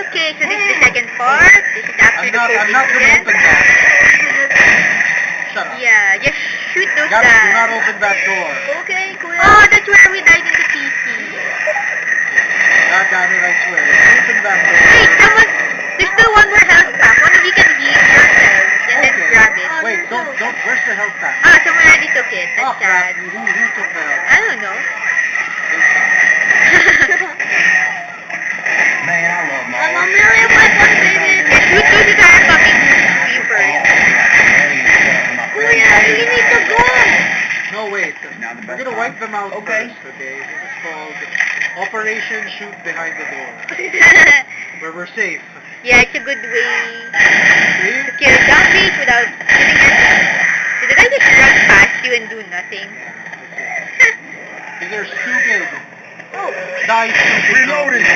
Okay, so this is the second part. This is after I'm the not coding gonna again. open that. Shut up. Yeah, just shoot those Gabby, do not guys. open that door. Okay, kuya. Oh, that's where we died in the PC. God damn it, I swear. Open that door. Wait, there's still one more health pack. One we can heal yourselves and then grab it. Wait, don't, where's the health pack? Ah, someone already took it. Oh, That's crap. sad. Who took the health? I don't know. Man, I love my I'm a million weapons, baby. Shoot those entire fucking creepers. Kuya, you need to go. No, wait. We're gonna wipe them out Okay. first, okay? This is called Operation Shoot Behind the Door. Where we're safe. Yeah, it's a good way See? to kill zombies without killing yourself. So the guy just run past you and do nothing. Because they're stupid. Oh. Die, stupid. Reloading.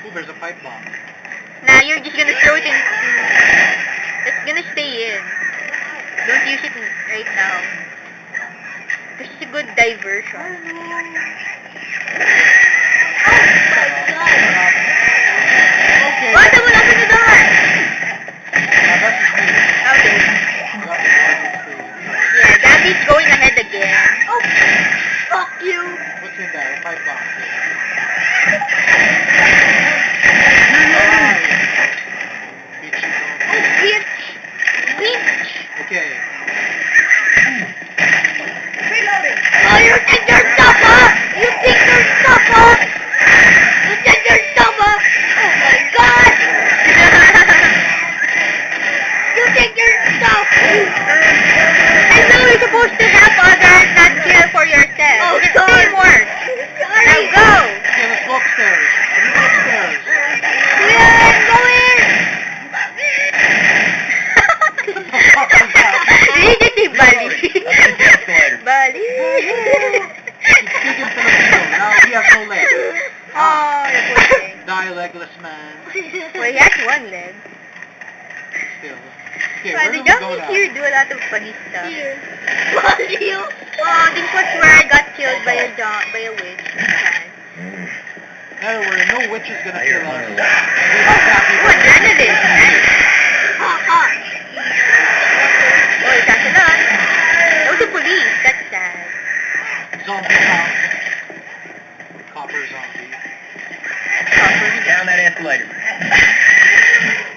Oh, there's a pipe bomb. Now you're just gonna throw it in. It's gonna stay in. Don't use it right now. This is a good diversion. Okay. Oh, someone open the door! That's just me. Okay. Yeah, Gabby's going ahead again. Oh, fuck you! What's in there? A pipe bomb. Bitch! Bitch! Okay. Reloading. Oh, you take your stuff up! You take your stuff up! You take your stuff up! Oh my god! You take your stuff! I know you're supposed to help others, not kill for yourself. Oh, It's sorry. teamwork. Now go! Okay, let's go upstairs. Let's go upstairs. Yeah, I'm going! What the fuck is that? Did you just say Bali? Escalator. Bali? He's speaking Filipino. Now he has no legs. Oh, the poor thing. Die, legless man. Well, he has one leg. Still. Okay, Well, where the do we go zombies now? here do a lot of funny stuff. Oh, this was where I got killed by a witch. Sad. Anyway, no witch is gonna I kill hear us. one. Oh, adrenaline. Nice. Oh, it's a lot. That was the police. That's sad. Zombie cop. Copper zombie. Down that escalator.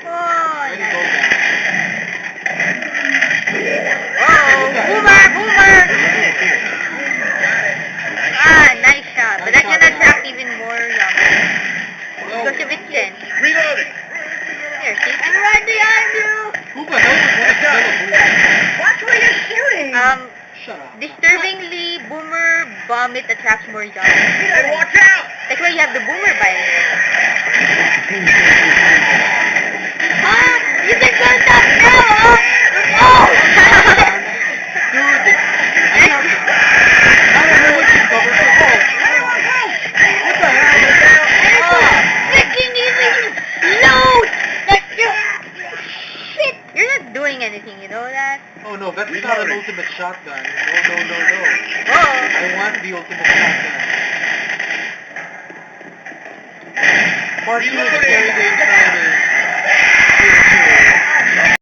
Oh, Ready to go nice. down. Oh, boomer, boomer. Ah, nice shot. But that's gonna attract even more zombies. Because of its sense. Reloading. Here, see? I'm right behind you. Who the hell would want to kill a boomer? Watch where you're shooting. Shut up. Disturbingly, boomer vomit attracts more zombies. Hey, watch out. That's why you have the boomer virus. Ah, you can go up now, huh? Oh! Dude, I don't know what you covered for. What the hell? Oh, freaking easy! Load! That's your... Shit! You're not doing anything, you know that? Oh no, that's not an ultimate shotgun. No. Oh! I want the ultimate shotgun. Part 2 of the scary game time is